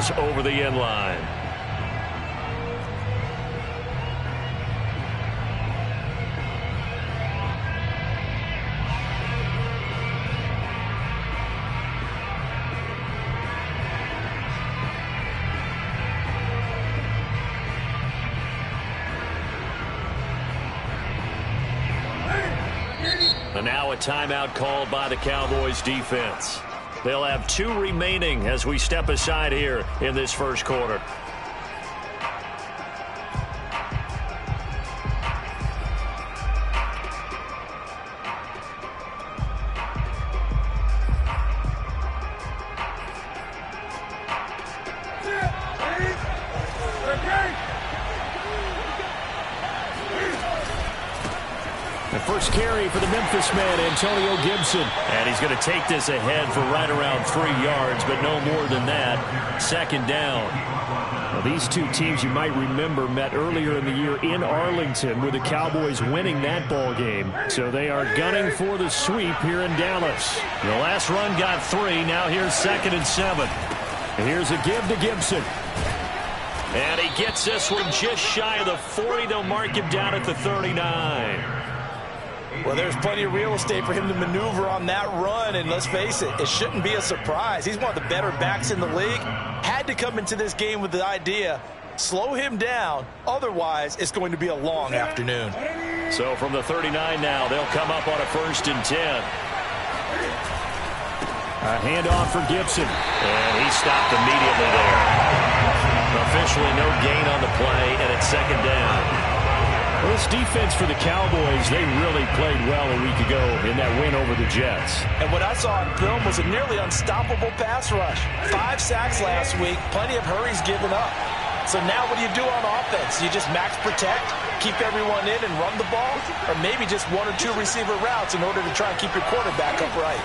yards over the end line. And now a timeout called by the Cowboys defense. They'll have 2 remaining as we step aside here in this first quarter. First carry for the Memphis man, Antonio Gibson. And he's going to take this ahead for right around 3 yards, but no more than that. Second down. Well, these two teams, you might remember, met earlier in the year in Arlington with the Cowboys winning that ball game. So they are gunning for the sweep here in Dallas. The last run got 3. Now here's 2nd and 7. And here's a give to Gibson. And he gets this one just shy of the 40. They'll mark him down at the 39. Well, there's plenty of real estate for him to maneuver on that run, and let's face it, it shouldn't be a surprise. He's one of the better backs in the league. Had to come into this game with the idea, slow him down, otherwise it's going to be a long afternoon. So from the 39 now, they'll come up on a 1st and 10. A handoff for Gibson. And he stopped immediately there. Officially no gain on the play, and it's 2nd down. Well, this defense for the Cowboys, they really played well a week ago in that win over the Jets. And what I saw on film was a nearly unstoppable pass rush. 5 sacks last week, plenty of hurries given up. So now what do you do on offense? You just max protect, keep everyone in and run the ball, or maybe just 1 or 2 receiver routes in order to try and keep your quarterback upright.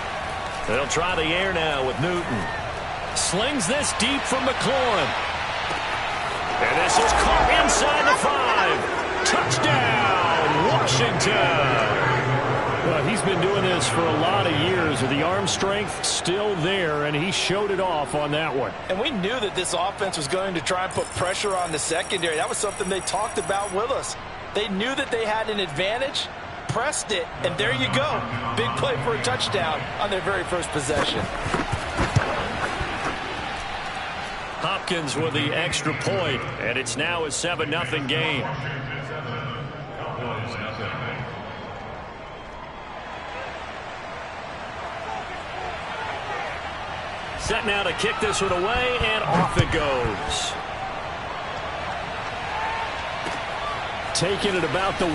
They'll try the air now with Newton. Slings this deep from McLaurin. And this is caught inside the 5. Touchdown, Washington. Well, he's been doing this for a lot of years with the arm strength still there, and he showed it off on that one. And we knew that this offense was going to try and put pressure on the secondary. That was something they talked about with us. They knew that they had an advantage, pressed it, and there you go. Big play for a touchdown on their very first possession. Hopkins with the extra point, and it's now a 7-0 game. Set now to kick this one away, and off it goes. Taking it about the 1.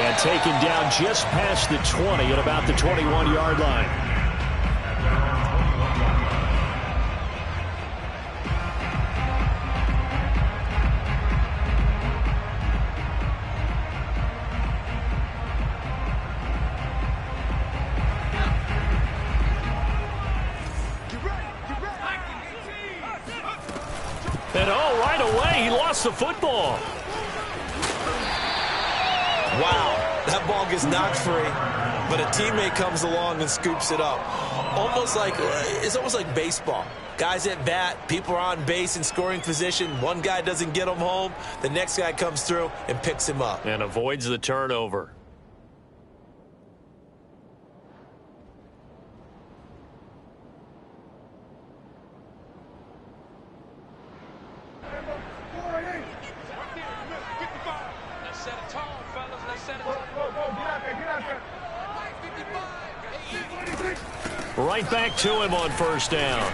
And taken down just past the 20 at about the 21-yard line. And right away, he lost the football. Wow, that ball gets knocked free, but a teammate comes along and scoops it up. It's almost like baseball. Guys at bat, people are on base in scoring position. One guy doesn't get him home, the next guy comes through and picks him up. And avoids the turnover. Right back to him on 1st down.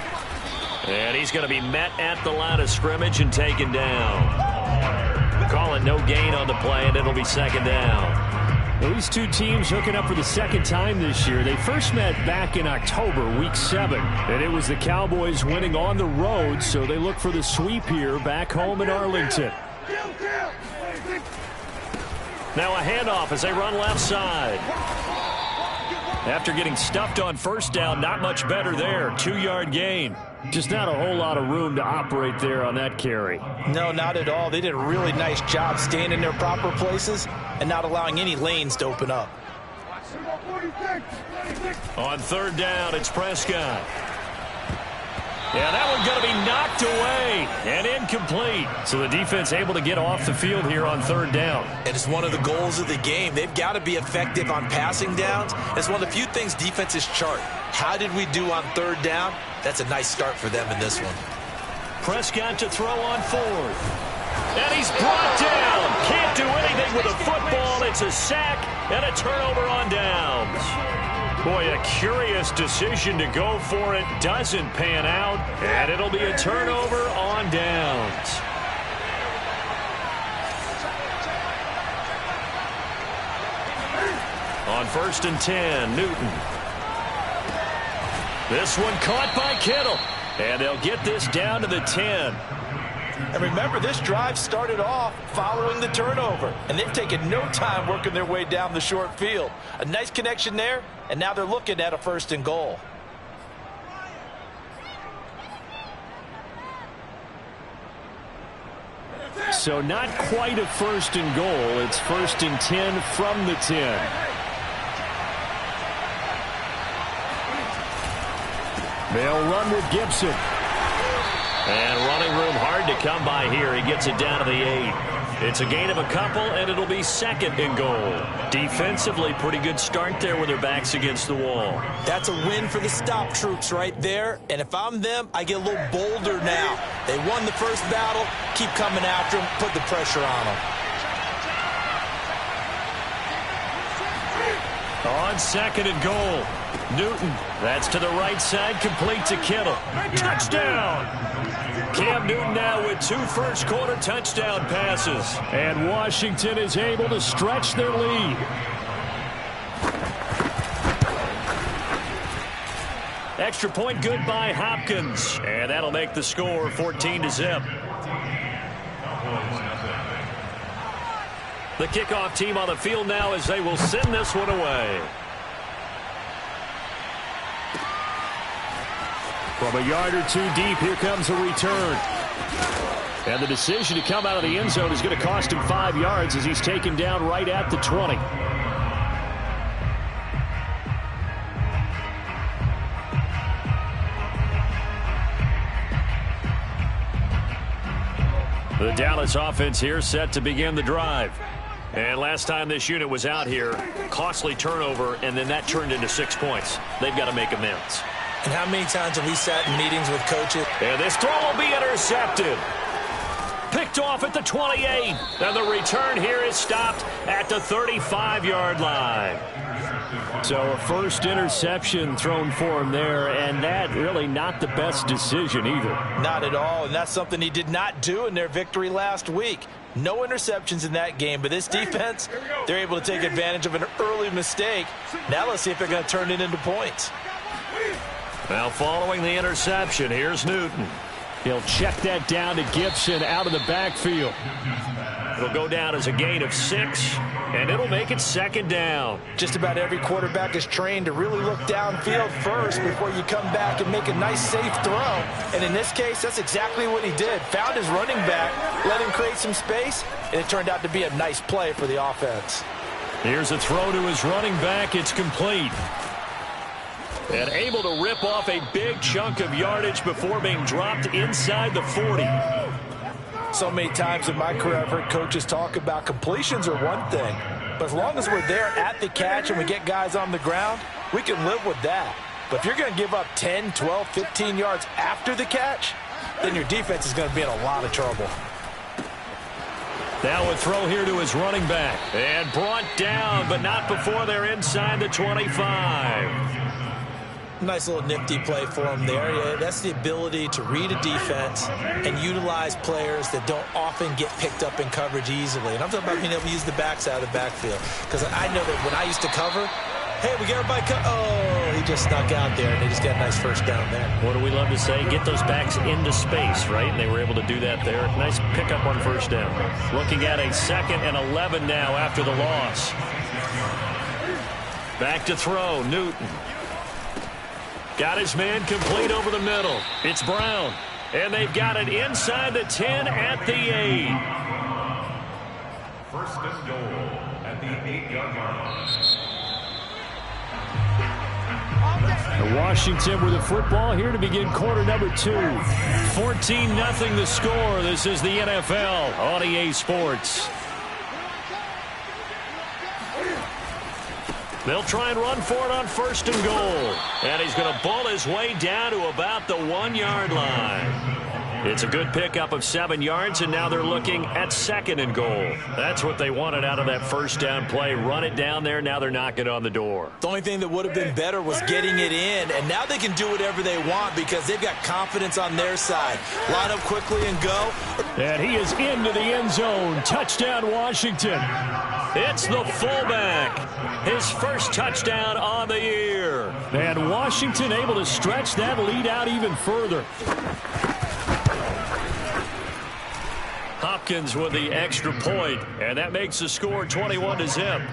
And he's going to be met at the line of scrimmage and taken down. Call it no gain on the play, and it'll be 2nd down. Well, these two teams hooking up for the 2nd time this year. They first met back in October, week 7. And it was the Cowboys winning on the road, so they look for the sweep here back home in Arlington. Now a handoff as they run left side. After getting stuffed on 1st down, not much better there. 2-yard gain. Just not a whole lot of room to operate there on that carry. No, not at all. They did a really nice job staying in their proper places and not allowing any lanes to open up. On 3rd down, it's Prescott. Yeah, that one's going to be knocked away and incomplete. So the defense able to get off the field here on third down. And it's one of the goals of the game. They've got to be effective on passing downs. It's one of the few things defenses chart. How did we do on third down? That's a nice start for them in this one. Prescott to throw on fourth. And he's brought down. Can't do anything with a football. It's a sack and a turnover on downs. Boy, a curious decision to go for it. Doesn't pan out. And it'll be a turnover on downs. On 1st and 10, Newton. This one caught by Kittle. And they'll get this down to the 10. And remember, this drive started off following the turnover. And they've taken no time working their way down the short field. A nice connection there, and now they're looking at a 1st and goal. So not quite a 1st and goal. It's 1st and 10 from the 10. They'll run with Gibson. And running room hard to come by here. He gets it down to the 8. It's a gain of a couple, and it'll be 2nd and goal. Defensively, pretty good start there with their backs against the wall. That's a win for the stop troops right there. And if I'm them, I get a little bolder now. They won the first battle. Keep coming after them. Put the pressure on them. On 2nd and goal. Newton, that's to the right side, complete to Kittle. Touchdown! Cam Newton now with 2 first-quarter touchdown passes. And Washington is able to stretch their lead. Extra point good by Hopkins. And that'll make the score 14-0. The kickoff team on the field now as they will send this one away. From a yard or 2 deep, here comes a return. And the decision to come out of the end zone is going to cost him 5 yards as he's taken down right at the 20. The Dallas offense here set to begin the drive. And last time this unit was out here, costly turnover, and then that turned into 6 points. They've got to make amends. And how many times have we sat in meetings with coaches? And this throw will be intercepted. Picked off at the 28. And the return here is stopped at the 35-yard line. So a first interception thrown for him there, and that really not the best decision either. Not at all, and that's something he did not do in their victory last week. No interceptions in that game, but this defense, they're able to take advantage of an early mistake. Now let's see if they're going to turn it into points. Now following the interception, here's Newton. He'll check that down to Gibson out of the backfield. It'll go down as a gain of 6, and it'll make it 2nd down. Just about every quarterback is trained to really look downfield first before you come back and make a nice, safe throw. And in this case, that's exactly what he did. Found his running back, let him create some space, and it turned out to be a nice play for the offense. Here's a throw to his running back. It's complete. And able to rip off a big chunk of yardage before being dropped inside the 40. So many times in my career, I've heard coaches talk about completions are one thing. But as long as we're there at the catch and we get guys on the ground, we can live with that. But if you're going to give up 10, 12, 15 yards after the catch, then your defense is going to be in a lot of trouble. Now a throw here to his running back. And brought down, but not before they're inside the 25. Nice little nifty play for him there. Yeah, that's the ability to read a defense and utilize players that don't often get picked up in coverage easily. And I'm talking about being able to use the backs out of the backfield. Because I know that when I used to cover, hey, we get everybody oh, he just snuck out there, and they just got a nice first down there. What do we love to say? Get those backs into space, right? And they were able to do that there. Nice pickup on first down. Looking at a 2nd and 11 now after the loss. Back to throw, Newton. Got his man complete over the middle. It's Brown. And they've got it inside the 10 at the 8. 1st and goal at the 8-yard line. And Washington with the football here to begin quarter number 2. 14-0 the score. This is the NFL on EA Sports. They'll try and run for it on 1st and goal. And he's going to bull his way down to about the 1-yard line. It's a good pickup of 7 yards, and now they're looking at 2nd and goal. That's what they wanted out of that first down play. Run it down there. Now they're knocking on the door. The only thing that would have been better was getting it in, and now they can do whatever they want because they've got confidence on their side. Line up quickly and go. And he is into the end zone. Touchdown, Washington. It's the fullback. His first touchdown on the year. And Washington able to stretch that lead out even further. Hopkins with the extra point, and that makes the score 21-0.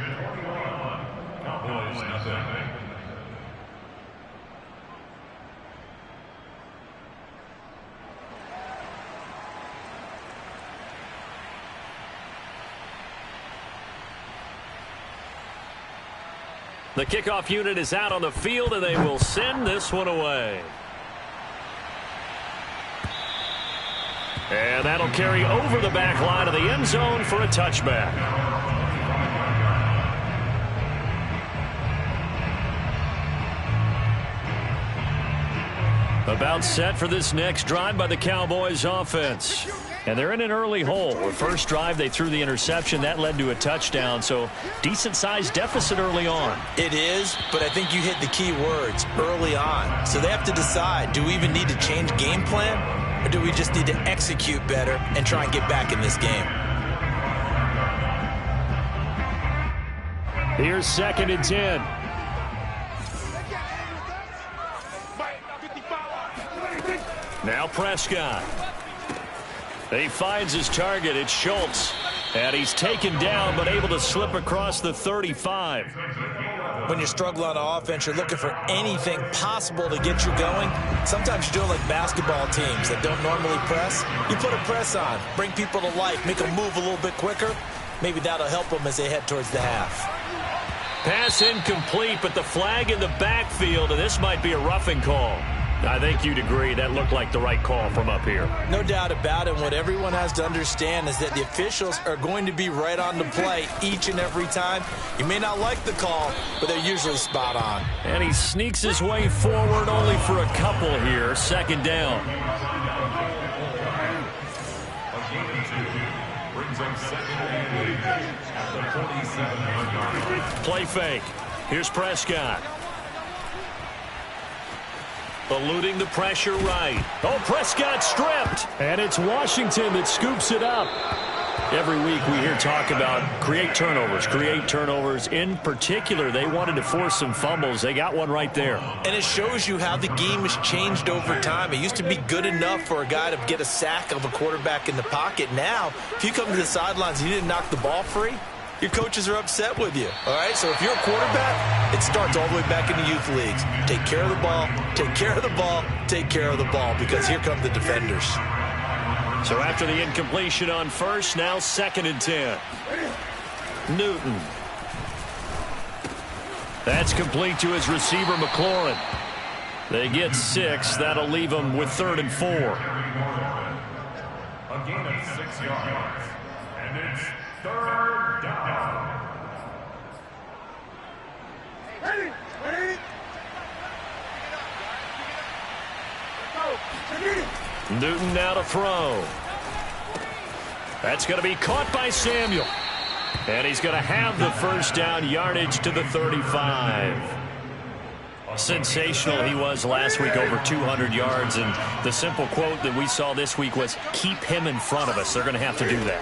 The kickoff unit is out on the field, and they will send this one away. And that'll carry over the back line of the end zone for a touchback. About set for this next drive by the Cowboys offense. And they're in an early hole. The first drive, they threw the interception. That led to a touchdown, so decent-sized deficit early on. It is, but I think you hit the key words, early on. So they have to decide, do we even need to change game plan? Or do we just need to execute better and try and get back in this game? Here's 2nd and 10. Now Prescott. He finds his target. It's Schultz. And he's taken down but able to slip across the 35. When you struggle on offense, you're looking for anything possible to get you going. Sometimes you're doing like basketball teams that don't normally press. You put a press on, bring people to life, make them move a little bit quicker. Maybe that'll help them as they head towards the half. Pass incomplete, but the flag in the backfield, and this might be a roughing call. I think you'd agree that looked like the right call from up here. No doubt about it. What everyone has to understand is that the officials are going to be right on the play each and every time. You may not like the call, but they're usually spot on. And he sneaks his way forward only for a couple here. 2nd down. Play fake. Here's Prescott. Eluding the pressure right. Oh, Prescott stripped. And it's Washington that scoops it up. Every week we hear talk about create turnovers. In particular, they wanted to force some fumbles. They got one right there. And it shows you how the game has changed over time. It used to be good enough for a guy to get a sack of a quarterback in the pocket. Now, if you come to the sidelines and you didn't knock the ball free, your coaches are upset with you, all right? So if you're a quarterback, it starts all the way back in the youth leagues. Take care of the ball, take care of the ball, take care of the ball, because here come the defenders. So after the incompletion on first, now 2nd and 10. Newton. That's complete to his receiver, McLaurin. They get 6. That'll leave them with 3rd and 4. A gain of 6 yards. And it's 3rd down. Newton now to throw. That's going to be caught by Samuel. And he's going to have the first down, yardage to the 35. Sensational he was last week, over 200 yards. And the simple quote that we saw this week was, keep him in front of us. They're going to have to do that.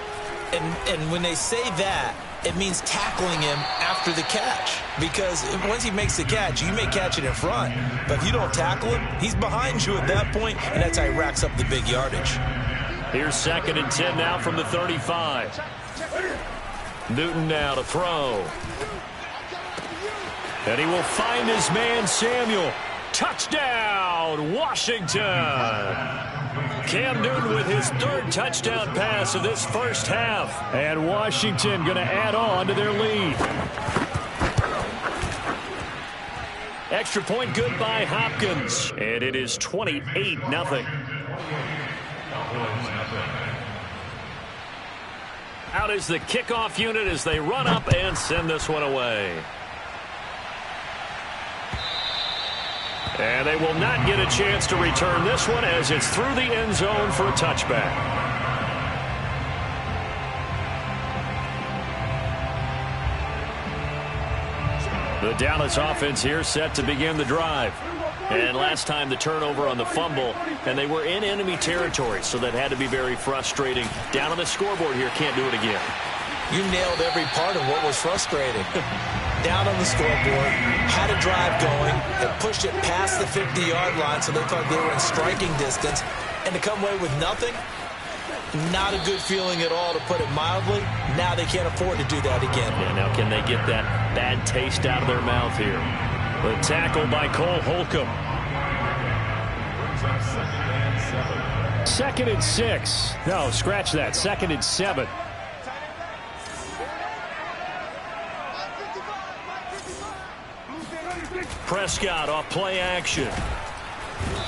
And when they say that, it means tackling him after the catch. Because once he makes the catch, you may catch it in front. But if you don't tackle him, he's behind you at that point, and that's how he racks up the big yardage. Here's 2nd and 10 now from the 35. Newton now to throw. And he will find his man, Samuel. Touchdown, Washington. Cam Newton with his 3rd touchdown pass of this first half. And Washington going to add on to their lead. Extra point good by Hopkins. And it is 28-0. Out is the kickoff unit as they run up and send this one away. And they will not get a chance to return this one as it's through the end zone for a touchback. The Dallas offense here set to begin the drive. And last time the turnover on the fumble, and they were in enemy territory, so that had to be very frustrating. Down on the scoreboard here, can't do it again. You nailed every part of what was frustrating. Down on the scoreboard, had a drive going, and pushed it past the 50-yard line so they thought they were in striking distance, and to come away with nothing, not a good feeling at all, to put it mildly. Now they can't afford to do that again. Yeah, now can they get that bad taste out of their mouth here? The tackle by Cole Holcomb. 2nd and 6. No, scratch that. 2nd and 7. Prescott off play action.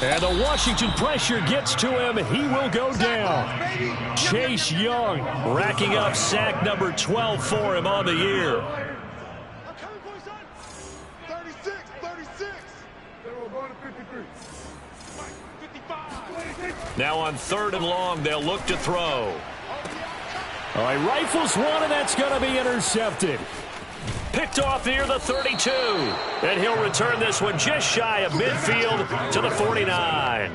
And the Washington pressure gets to him. He will go down. Chase Young racking up sack number 12 for him on the year. Now on 3rd and long, they'll look to throw. All right, rifles one, and that's going to be intercepted. Picked off near the 32. And he'll return this one just shy of midfield to the 49.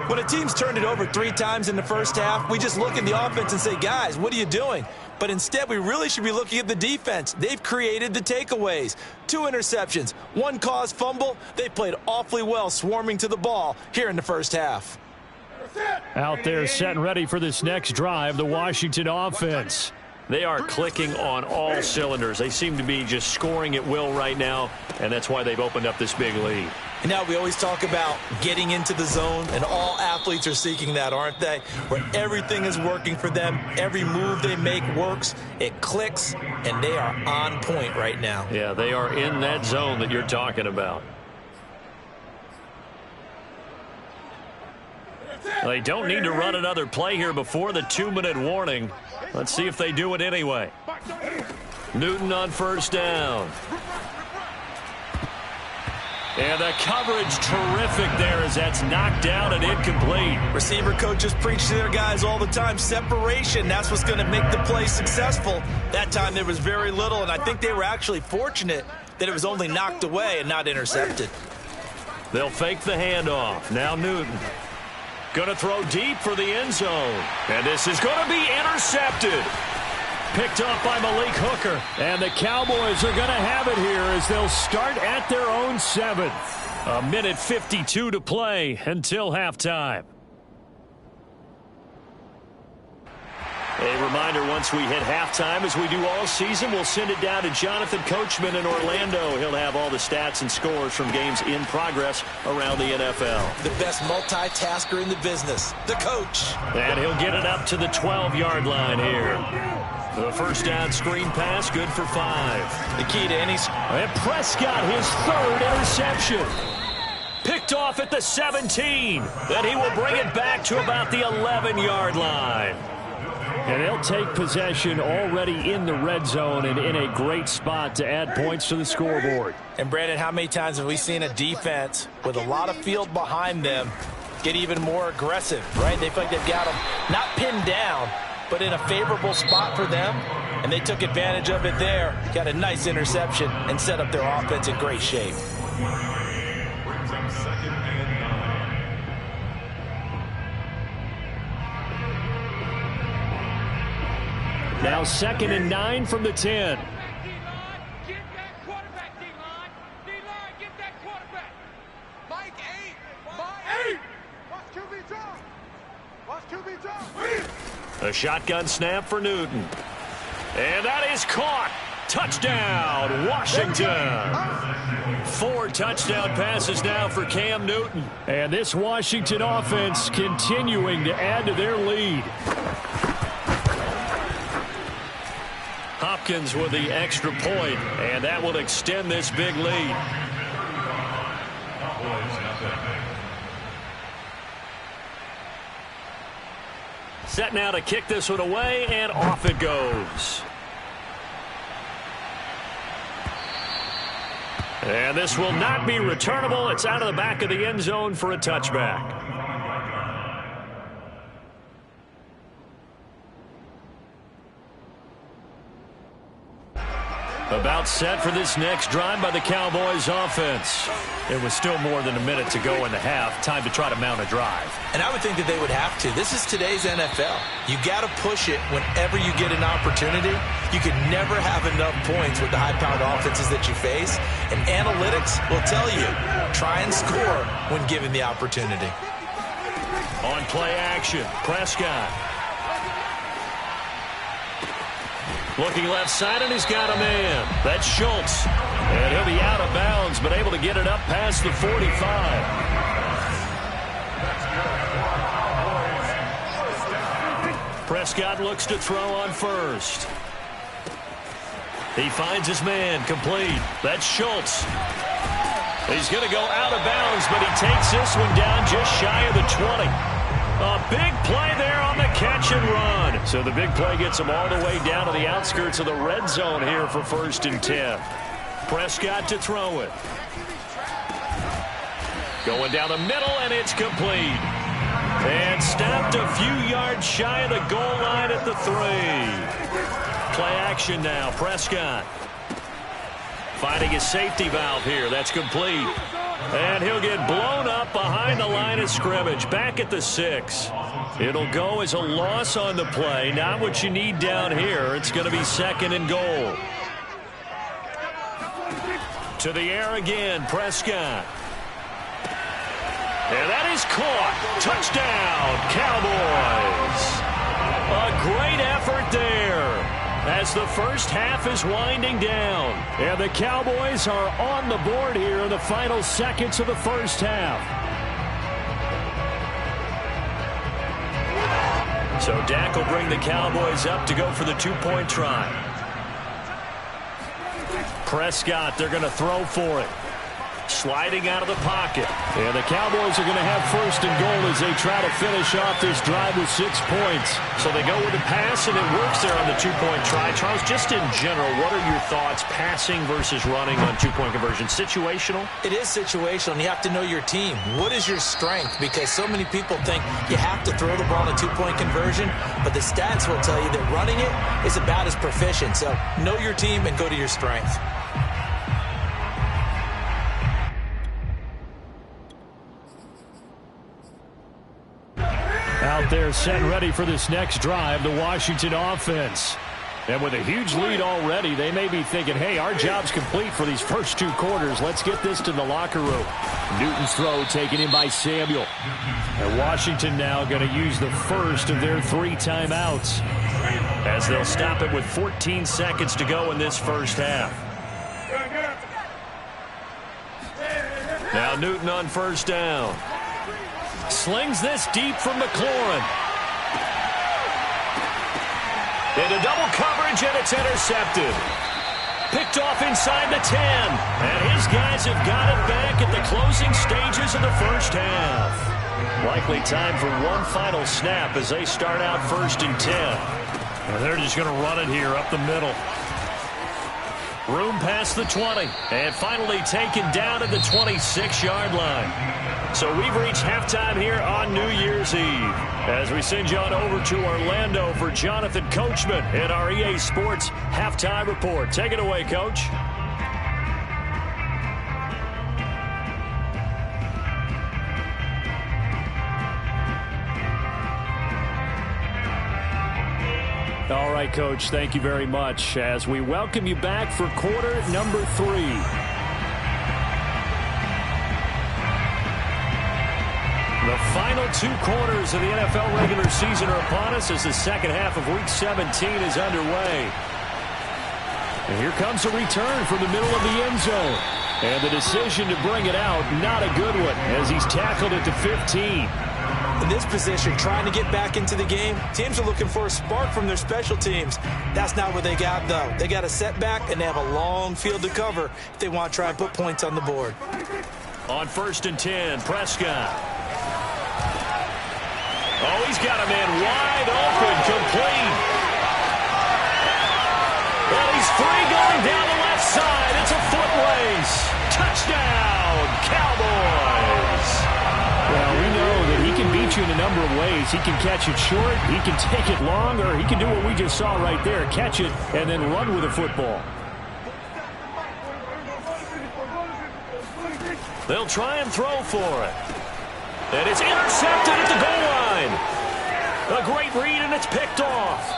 When a team's turned it over 3 times in the first half, we just look at the offense and say, guys, what are you doing? But instead, we really should be looking at the defense. They've created the takeaways. 2 interceptions, 1 caused fumble. They played awfully well swarming to the ball here in the first half. Out there set and ready for this next drive, the Washington offense. They are clicking on all cylinders. They seem to be just scoring at will right now, and that's why they've opened up this big lead. And now we always talk about getting into the zone, and all athletes are seeking that, aren't they? Where everything is working for them, every move they make works, it clicks, and they are on point right now. Yeah, they are in that zone that you're talking about. They don't need to run another play here before the 2-minute warning. Let's see if they do it anyway. Newton on 1st down. And the coverage terrific there as that's knocked down and incomplete. Receiver coaches preach to their guys all the time. Separation, that's what's going to make the play successful. That time there was very little, and I think they were actually fortunate that it was only knocked away and not intercepted. They'll fake the handoff. Now Newton. Going to throw deep for the end zone. And this is going to be intercepted. Picked off by Malik Hooker. And the Cowboys are going to have it here as they'll start at their own 7th. 1:52 to play until halftime. A reminder, once we hit halftime, as we do all season, we'll send it down to Jonathan Coachman in Orlando. He'll have all the stats and scores from games in progress around the NFL. The best multitasker in the business, the coach. And he'll get it up to the 12-yard line here. The 1st down screen pass, good for 5. The key to any... And Prescott, his 3rd interception. Picked off at the 17. Then he will bring it back to about the 11-yard line. And they'll take possession already in the red zone and in a great spot to add points to the scoreboard. And, Brandon, how many times have we seen a defense with a lot of field behind them get even more aggressive, right? They feel like they've got them not pinned down, but in a favorable spot for them, and they took advantage of it there, got a nice interception, and set up their offense in great shape. Now 2nd and 9 from the 10. A shotgun snap for Newton. And that is caught. Touchdown, Washington. 4 touchdown passes now for Cam Newton. And this Washington offense continuing to add to their lead. Hopkins with the extra point, and that will extend this big lead. Set now to kick this one away, and off it goes. And this will not be returnable. It's out of the back of the end zone for a touchback. About set for this next drive by the Cowboys offense. It was still more than a minute to go in the half. Time to try to mount a drive. And I would think that they would have to. This is today's NFL. You got to push it whenever you get an opportunity. You can never have enough points with the high-powered offenses that you face. And analytics will tell you, try and score when given the opportunity. On play action, Prescott. Looking left side, and he's got a man. That's Schultz. And he'll be out of bounds, but able to get it up past the 45. Prescott looks to throw on first. He finds his man, complete. That's Schultz. He's going to go out of bounds, but he takes this one down just shy of the 20. A big play there on the catch and run. So the big play gets him all the way down to the outskirts of the red zone here for 1st and 10. Prescott to throw it. Going down the middle, and it's complete. And stopped a few yards shy of the goal line at the 3. Play action now, Prescott. Finding his safety valve here. That's complete. And he'll get blown up behind the line of scrimmage. Back at the 6. It'll go as a loss on the play. Not what you need down here. It's going to be 2nd and goal. To the air again, Prescott. And that is caught. Touchdown, Cowboys. A great effort there as the first half is winding down. And the Cowboys are on the board here in the final seconds of the first half. So Dak will bring the Cowboys up to go for the 2-point try. Prescott, they're going to throw for it. Sliding out of the pocket. And the Cowboys are going to have 1st and goal as they try to finish off this drive with 6 points. So they go with the pass, and it works there on the 2-point try. Charles, just in general, what are your thoughts passing versus running on 2-point conversion? Situational? It is situational, and you have to know your team. What is your strength? Because so many people think you have to throw the ball in a 2-point conversion, but the stats will tell you that running it is about as proficient. So know your team and go to your strength. Out there set and ready for this next drive, the Washington offense. And with a huge lead already, they may be thinking, hey, our job's complete for these first 2 quarters. Let's get this to the locker room. Newton's throw taken in by Samuel. And Washington now going to use the first of their 3 timeouts as they'll stop it with 14 seconds to go in this first half. Now Newton on 1st down. Slings this deep from McLaurin. Into double coverage, and it's intercepted. Picked off inside the 10. And his guys have got it back at the closing stages of the first half. Likely time for one final snap as they start out 1st and 10. And they're just going to run it here up the middle. Room past the 20. And finally taken down at the 26-yard line. So we've reached halftime here on New Year's Eve as we send you on over to Orlando for Jonathan Coachman in our EA Sports Halftime Report. Take it away, Coach. All right, Coach, thank you very much as we welcome you back for quarter number 3. The final 2 quarters of the NFL regular season are upon us as the second half of Week 17 is underway. And here comes a return from the middle of the end zone. And the decision to bring it out, not a good one, as he's tackled at the 15. In this position, trying to get back into the game, teams are looking for a spark from their special teams. That's not what they got, though. They got a setback, and they have a long field to cover if they want to try and put points on the board. On 1st and 10, Prescott. Oh, he's got a man wide open, complete. And he's free going down the left side. It's a foot race. Touchdown, Cowboys. Well, we know that he can beat you in a number of ways. He can catch it short, he can take it long, or he can do what we just saw right there, catch it and then run with the football. They'll try and throw for it. And it's intercepted at the goal line. A great read, and it's picked off.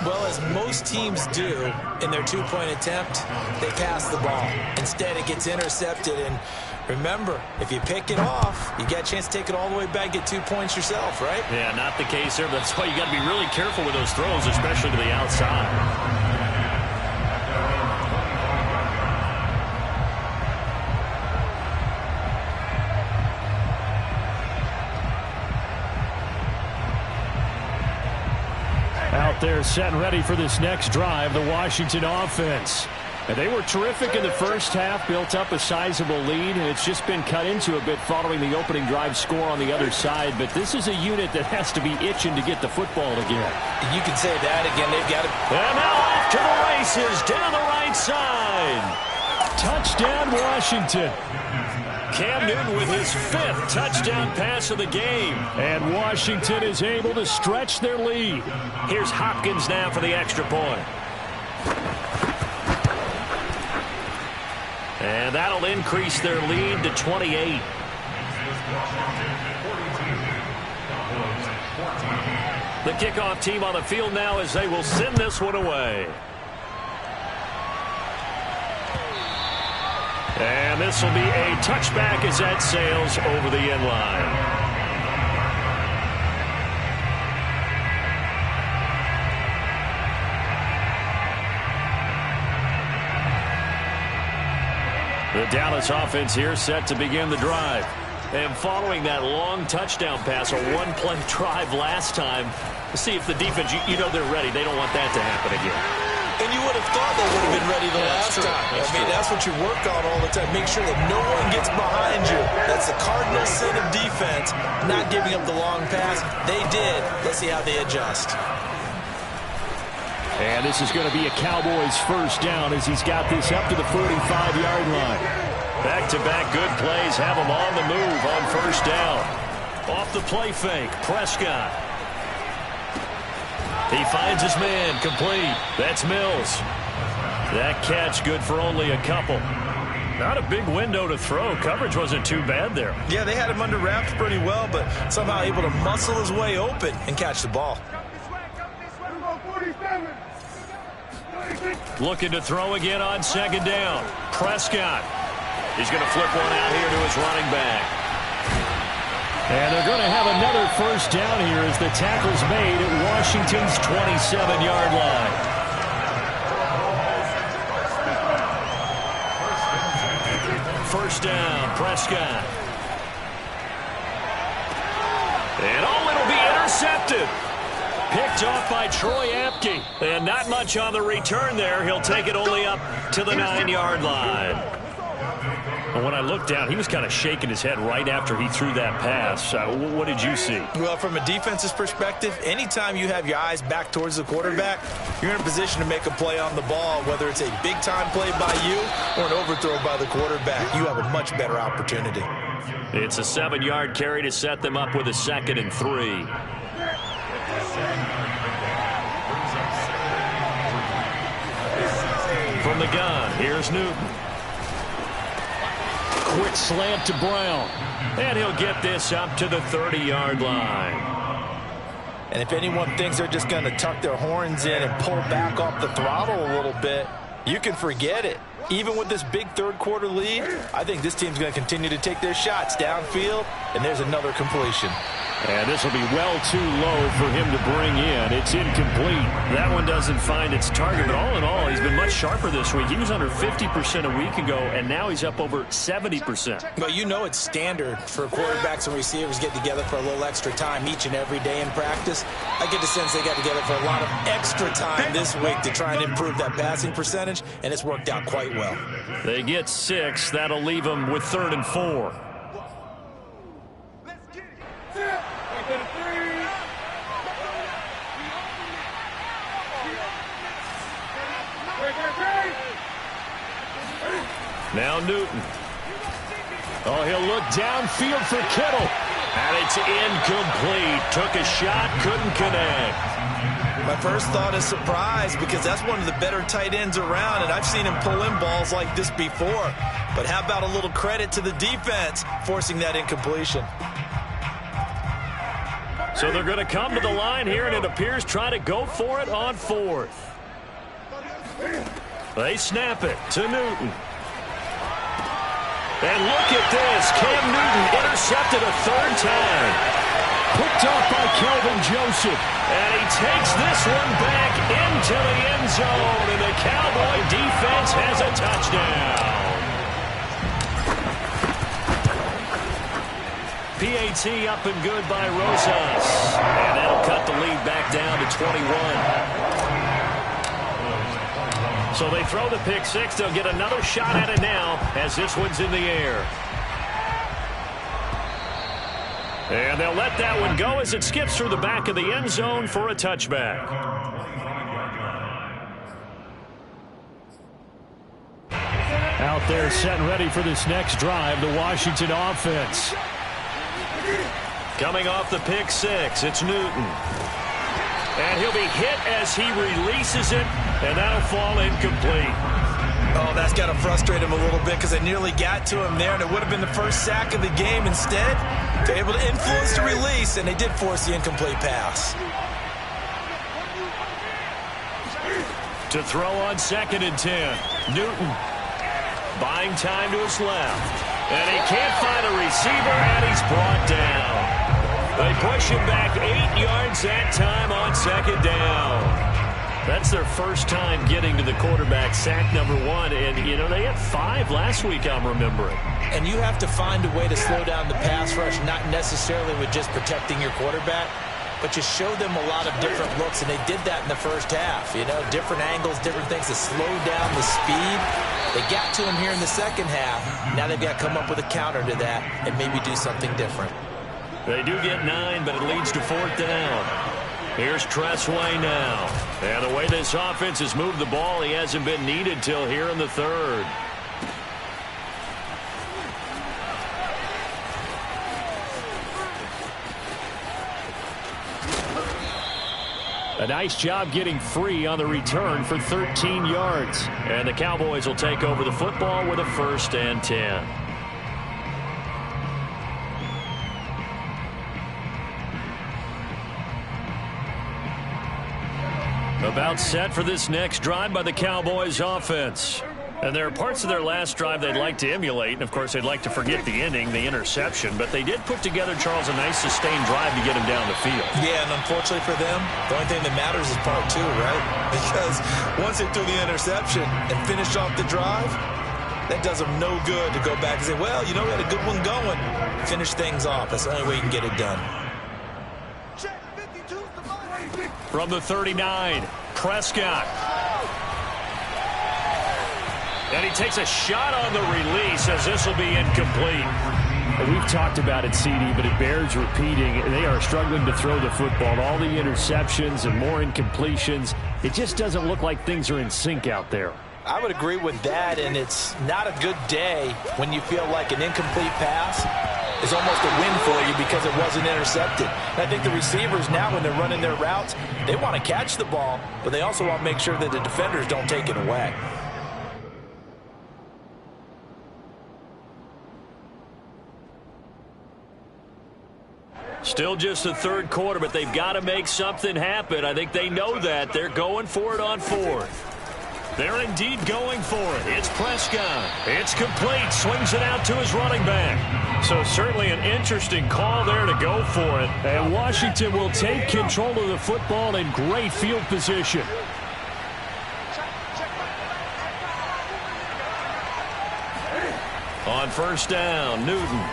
Well, as most teams do in their two-point attempt, they pass the ball. Instead, it gets intercepted. And remember, if you pick it off, you get a chance to take it all the way back, get 2 points yourself, right? Yeah, not the case here. That's why you got to be really careful with those throws, especially to the outside. Out there set and ready for this next drive, the Washington offense. And they were terrific in the first half, built up a sizable lead, and it's just been cut into a bit following the opening drive score on the other side. But this is a unit that has to be itching to get the football again. You can say that again. They've got to. And now off to the races down the right side. Touchdown, Washington. Cam Newton with his 5th touchdown pass of the game. And Washington is able to stretch their lead. Here's Hopkins now for the extra point. And that'll increase their lead to 28. The kickoff team on the field now as they will send this one away. And this will be a touchback as that sails over the end line. The Dallas offense here set to begin the drive. And following that long touchdown pass, a one-play drive last time, see if the defense, you know they're ready. They don't want that to happen again. And you would have thought they would have been ready the last time. That's what you work on all the time. Make sure that no one gets behind you. That's the cardinal sin of defense, not giving up the long pass. They did. Let's see how they adjust. And this is going to be a Cowboys first down as he's got this up to the 45-yard line. Back-to-back good plays have him on the move on first down. Off the play fake, Prescott. He finds his man, complete. That's Mills. That catch good for only a couple. Not a big window to throw. Coverage wasn't too bad there. Yeah, they had him under wraps pretty well, but somehow able to muscle his way open and catch the ball. Looking to throw again on second down. Prescott. He's going to flip one out here to his running back. And they're going to have another first down here as the tackle's made at Washington's 27-yard line. First down, Prescott. And it'll be intercepted. Picked off by Troy Apke. And not much on the return there. He'll take it only up to the 9-yard line. And when I looked down, he was kind of shaking his head right after he threw that pass. What did you see? Well, from a defense's perspective, anytime you have your eyes back towards the quarterback, you're in a position to make a play on the ball, whether it's a big-time play by you or an overthrow by the quarterback. You have a much better opportunity. It's a 7-yard carry to set them up with a 2nd and 3. From the gun, here's Newton. Quick slant to Brown. And he'll get this up to the 30-yard line. And if anyone thinks they're just going to tuck their horns in and pull back off the throttle a little bit, you can forget it. Even with this big third-quarter lead, I think this team's going to continue to take their shots downfield, and there's another completion. And this will be well too low for him to bring in. It's incomplete. That one doesn't find its target, but all in all, he's been much sharper this week. He was under 50% a week ago, and now he's up over 70%. Well, you know it's standard for quarterbacks and receivers get together for a little extra time each and every day in practice. I get the sense they got together for a lot of extra time this week to try and improve that passing percentage, and it's worked out quite well. They get 6. That'll leave them with 3rd and 4. Now Newton. Oh, he'll look downfield for Kittle. And it's incomplete. Took a shot, couldn't connect. My first thought is surprise because that's one of the better tight ends around, and I've seen him pull in balls like this before. But how about a little credit to the defense forcing that incompletion? So they're going to come to the line here, and it appears try to go for it on fourth. They snap it to Newton. And look at this. Cam Newton intercepted a third time. Picked off by Kelvin Joseph. And he takes this one back into the end zone. And the Cowboy defense has a touchdown. PAT up and good by Rosas. And that'll cut the lead back down to 21. So they throw the pick six. They'll get another shot at it now as this one's in the air. And they'll let that one go as it skips through the back of the end zone for a touchback. Out there set and ready for this next drive, the Washington offense. Coming off the pick six, it's Newton. And he'll be hit as he releases it, and that'll fall incomplete. Oh, that's got to frustrate him a little bit because they nearly got to him there, and it would have been the first sack of the game. Instead, they're able to influence the release, and they did force the incomplete pass. To throw on 2nd and 10, Newton buying time to his left. And he can't find a receiver, and he's brought down. They push him back 8 yards that time on 2nd down. That's their first time getting to the quarterback, sack number 1. And, you know, they had 5 last week, I'm remembering. And you have to find a way to slow down the pass rush, not necessarily with just protecting your quarterback, but you show them a lot of different looks, and they did that in the first half. You know, different angles, different things to slow down the speed. They got to him here in the second half. Now they've got to come up with a counter to that and maybe do something different. They do get 9, but it leads to 4th down. Here's Tressway now. And the way this offense has moved the ball, he hasn't been needed till here in the 3rd. A nice job getting free on the return for 13 yards. And the Cowboys will take over the football with a 1st and 10. About set for this next drive by the Cowboys offense. And there are parts of their last drive they'd like to emulate. And, of course, they'd like to forget the inning, the interception. But they did put together, Charles, a nice sustained drive to get him down the field. Yeah, and unfortunately for them, the only thing that matters is part 2, right? Because once they threw the interception and finished off the drive, that does them no good to go back and say, well, you know, we had a good one going. Finish things off. That's the only way you can get it done. From the 39, Prescott. And he takes a shot on the release as this will be incomplete. We've talked about it, CD, but it bears repeating. They are struggling to throw the football. All the interceptions and more incompletions. It just doesn't look like things are in sync out there. I would agree with that, and it's not a good day when you feel like an incomplete pass is almost a win for you because it wasn't intercepted. And I think the receivers now, when they're running their routes, they want to catch the ball, but they also want to make sure that the defenders don't take it away. Still just the 3rd quarter, but they've got to make something happen. I think they know that. They're going for it on 4th. They're indeed going for it. It's Prescott. It's complete. Swings it out to his running back. So certainly an interesting call there to go for it. And Washington will take control of the football in great field position. On 1st down, Newton.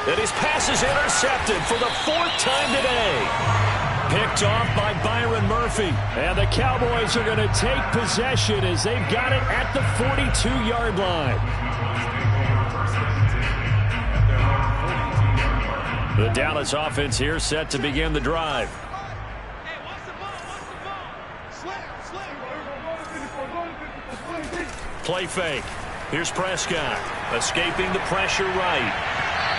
And his pass is intercepted for the 4th time today. Picked off by Byron Murphy. And the Cowboys are going to take possession as they've got it at the 42-yard line. The Dallas offense here set to begin the drive. play fake. Here's Prescott, escaping the pressure right.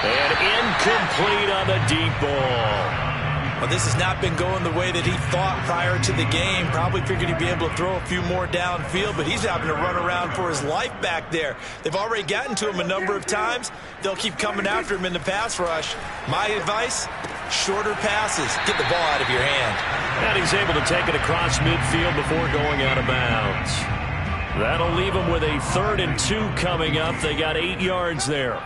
And incomplete on the deep ball. Well, this has not been going the way that he thought prior to the game. Probably figured he'd be able to throw a few more downfield, but he's having to run around for his life back there. They've already gotten to him a number of times. They'll keep coming after him in the pass rush. My advice, shorter passes. Get the ball out of your hand. And he's able to take it across midfield before going out of bounds. That'll leave him with a 3rd and 2 coming up. They got 8 yards there.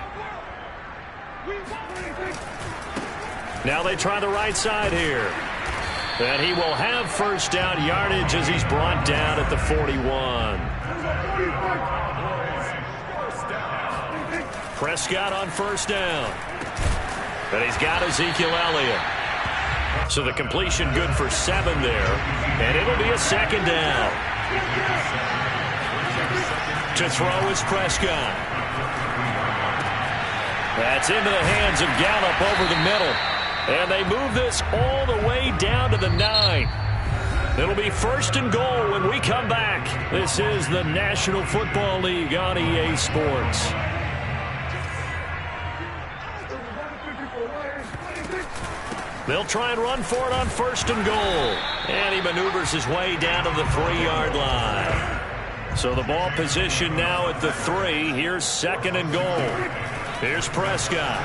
Now they try the right side here. And he will have first down yardage as he's brought down at the 41. Prescott on first down. And he's got Ezekiel Elliott. So the completion good for 7 there. And it'll be a 2nd down. To throw is Prescott. That's into the hands of Gallup over the middle. And they move this all the way down to the 9. It'll be 1st and goal when we come back. This is the National Football League on EA Sports. They'll try and run for it on 1st and goal. And he maneuvers his way down to the 3-yard line. So the ball position now at the 3. Here's 2nd and goal. Here's Prescott.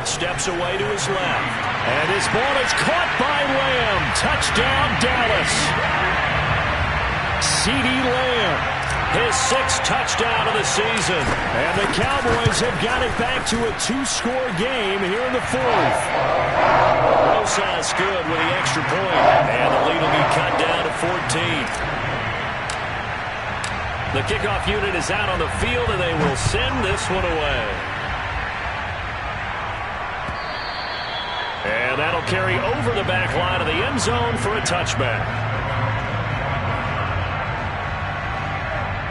Steps away to his left. And his ball is caught by Lamb. Touchdown, Dallas. CeeDee Lamb. His 6th touchdown of the season. And the Cowboys have got it back to a 2-score game here in the 4th. Rosas good with the extra point. And the lead will be cut down to 14. The kickoff unit is out on the field, and they will send this one away. And that'll carry over the back line of the end zone for a touchback.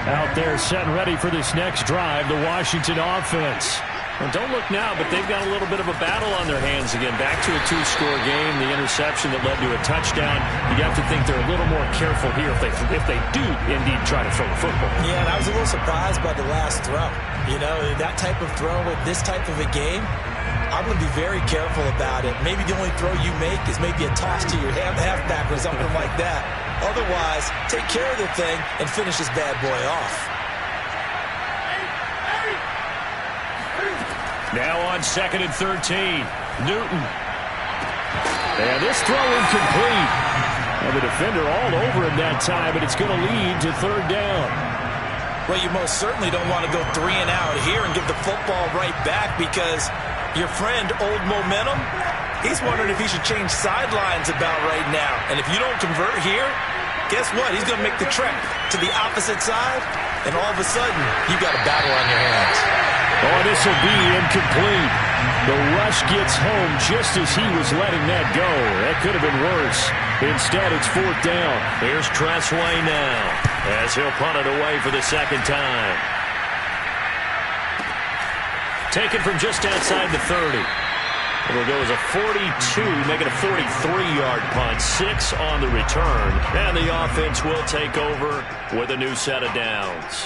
Out there set and ready for this next drive, the Washington offense. Well, don't look now, but they've got a little bit of a battle on their hands again. Back to a 2-score game, the interception that led to a touchdown. You have to think they're a little more careful here if they do indeed try to throw the football. Yeah, and I was a little surprised by the last throw. You know, that type of throw with this type of a game, I'm going to be very careful about it. Maybe the only throw you make is maybe a toss to your halfback or something like that. Otherwise, take care of the thing and finish this bad boy off. Now on 2nd and 13. Newton. And this throw incomplete. And the defender all over him that time, but it's going to lead to 3rd down. Well, you most certainly don't want to go 3 and out here and give the football right back because your friend, Old Momentum, he's wondering if he should change sidelines about right now. And if you don't convert here, guess what? He's going to make the trek to the opposite side, and all of a sudden, you got a battle on your hands. Oh, this will be incomplete. The rush gets home just as he was letting that go. That could have been worse. Instead, it's 4th down. Here's Tressway now as he'll punt it away for the 2nd time. Taken from just outside the 30. It'll go as a 42, make it a 43-yard punt. 6 on the return. And the offense will take over with a new set of downs.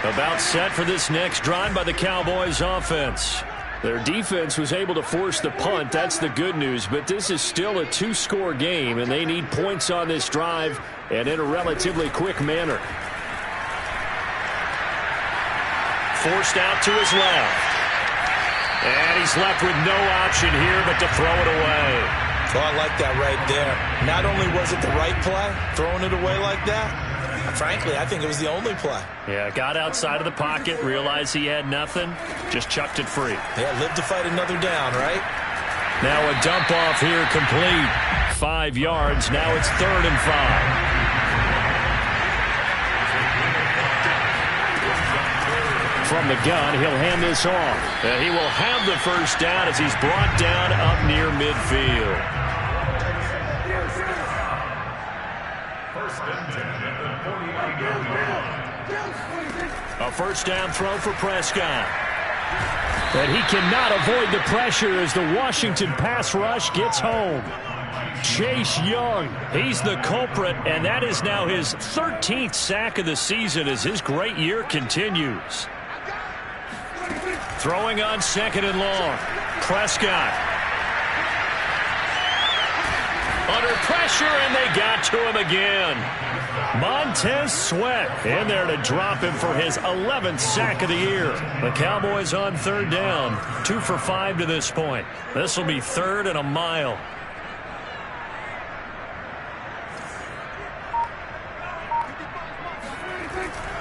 About set for this next drive by the Cowboys offense. Their defense was able to force the punt. That's the good news. But this is still a 2-score game, and they need points on this drive and in a relatively quick manner. Forced out to his left. And he's left with no option here but to throw it away. Oh, I like that right there. Not only was it the right play, throwing it away like that, frankly, I think it was the only play. Yeah, got outside of the pocket, realized he had nothing, just chucked it free. Yeah, live to fight another down, right? Now a dump off here complete. 5 yards, now it's 3rd and 5. From the gun, he'll hand this off. And he will have the first down as he's brought down up near midfield. A first down throw for Prescott. And he cannot avoid the pressure as the Washington pass rush gets home. Chase Young, he's the culprit, and that is now his 13th sack of the season as his great year continues. Throwing on 2nd and long. Prescott. Under pressure, and they got to him again. Montez Sweat in there to drop him for his 11th sack of the year. The Cowboys on 3rd down. 2 for 5 to this point. This will be 3rd and a mile.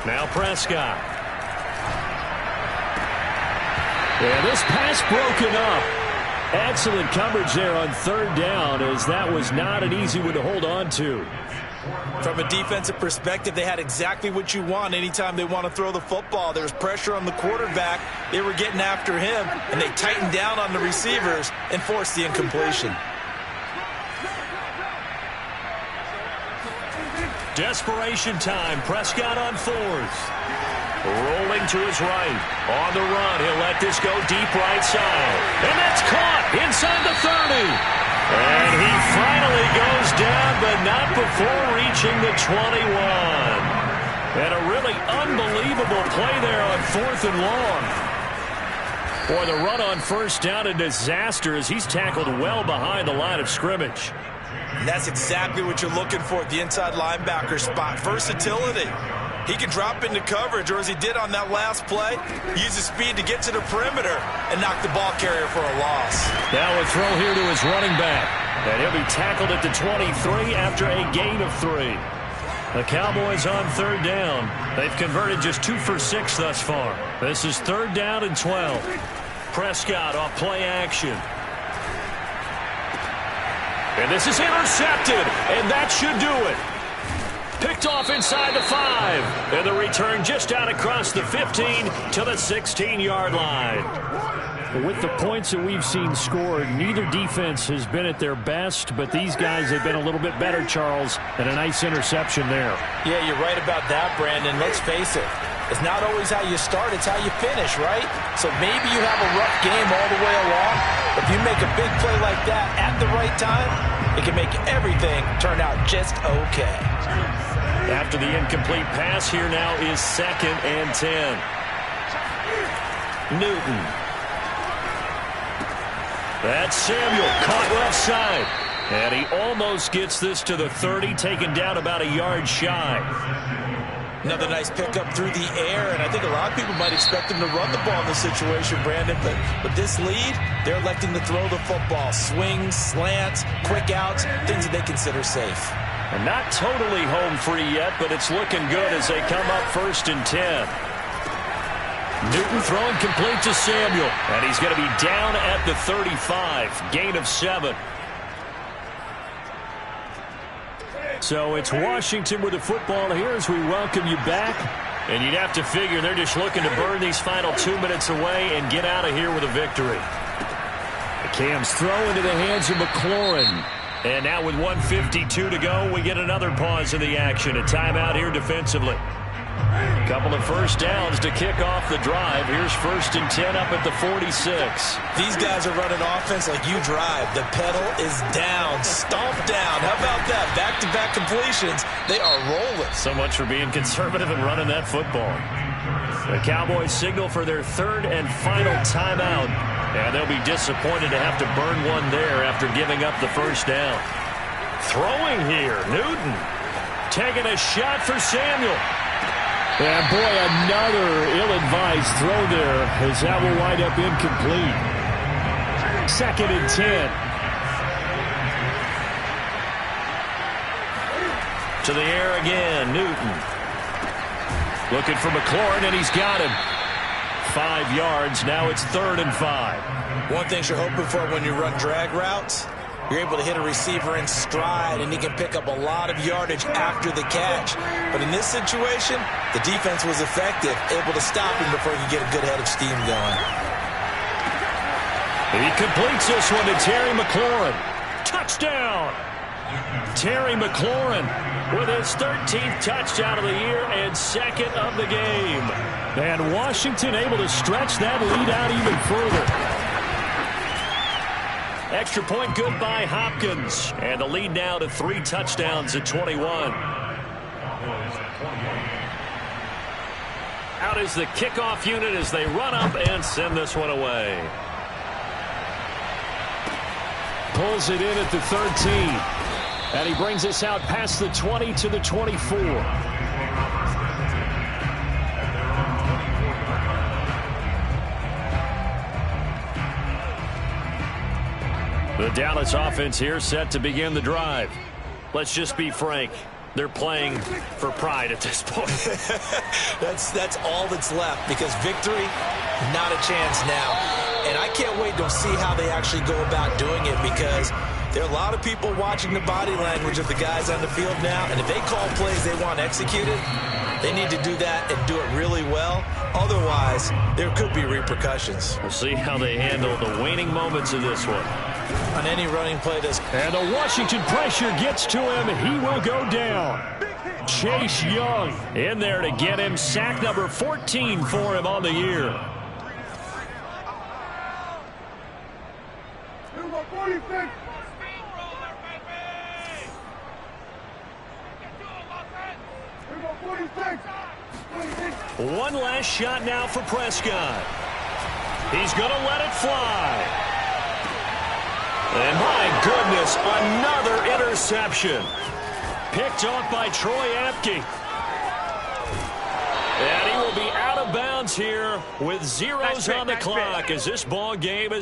Now Prescott. Yeah, this pass broken up. Excellent coverage there on 3rd down, as that was not an easy one to hold on to. From a defensive perspective, they had exactly what you want anytime they want to throw the football. There was pressure on the quarterback. They were getting after him, and they tightened down on the receivers and forced the incompletion. Desperation time. Prescott on 4th. Rolling to his right. On the run. He'll let this go deep right side. And that's caught inside the 30. And he finally goes down, but not before reaching the 21. And a really unbelievable play there on 4th and long. Boy, the run on 1st down, a disaster as he's tackled well behind the line of scrimmage. And that's exactly what you're looking for at the inside linebacker spot. Versatility. He can drop into coverage, or as he did on that last play, use his speed to get to the perimeter and knock the ball carrier for a loss. Now a throw here to his running back. And he'll be tackled at the 23 after a gain of 3. The Cowboys on 3rd down. They've converted just 2 for 6 thus far. This is 3rd down and 12. Prescott off play action. And this is intercepted, and that should do it. Picked off inside the 5. And the return just out across the 15 to the 16-yard line. With the points that we've seen scored, neither defense has been at their best, but these guys have been a little bit better, Charles, and a nice interception there. Yeah, you're right about that, Brandon. Let's face it. It's not always how you start, it's how you finish, right? So maybe you have a rough game all the way along, but if you make a big play like that at the right time, it can make everything turn out just okay. After the incomplete pass, here now is 2nd and 10. Newton. That's Samuel, caught left side. And he almost gets this to the 30, taken down about a yard shy. Another nice pickup through the air, and I think a lot of people might expect him to run the ball in this situation, Brandon, but with this lead, they're electing to throw the football. Swings, slants, quick outs, things that they consider safe. And not totally home free yet, but it's looking good as they come up 1st and 10. Newton throwing complete to Samuel, and he's going to be down at the 35, gain of 7. So it's Washington with the football here as we welcome you back. And you'd have to figure they're just looking to burn these final 2 minutes away and get out of here with a victory. The Cam's throw into the hands of McLaurin. And now with 1:52 to go, we get another pause in the action. A timeout here defensively. A couple of 1st downs to kick off the drive. Here's 1st and 10 up at the 46. These guys are running offense like you drive. The pedal is down, stomp down. How about that? Back-to-back completions. They are rolling. So much for being conservative and running that football. The Cowboys signal for their 3rd and final timeout. And they'll be disappointed to have to burn one there after giving up the 1st down. Throwing here, Newton. Taking a shot for Samuel. And boy, another ill-advised throw there as that will wind up incomplete. 2nd and 10. To the air again, Newton. Looking for McLaurin, and he's got him. 5 yards, now it's 3rd and 5. One thing you're hoping for when you run drag routes, you're able to hit a receiver in stride, and he can pick up a lot of yardage after the catch. But in this situation, the defense was effective, able to stop him before he could get a good head of steam going. He completes this one to Terry McLaurin. Touchdown! Terry McLaurin with his 13th touchdown of the year and 2nd of the game. And Washington able to stretch that lead out even further. Extra point good by Hopkins. And the lead now to 3 touchdowns at 21. Out is the kickoff unit as they run up and send this one away. Pulls it in at the 13. And he brings us out past the 20 to the 24. The Dallas offense here set to begin the drive. Let's just be frank. They're playing for pride at this point. That's all that's left, because victory, not a chance now. And I can't wait to see how they actually go about doing it, because there are a lot of people watching the body language of the guys on the field now, and if they call plays they want executed, they need to do that and do it really well. Otherwise, there could be repercussions. We'll see how they handle the waning moments of this one. On any running play that's... And the Washington pressure gets to him. He will go down. Chase Young in there to get him. Sack number 14 for him on the year. One last shot now for Prescott. He's going to let it fly. And my goodness, another interception. Picked off by Troy Apke. And he will be out of bounds here with zeros on the clock as this ball game is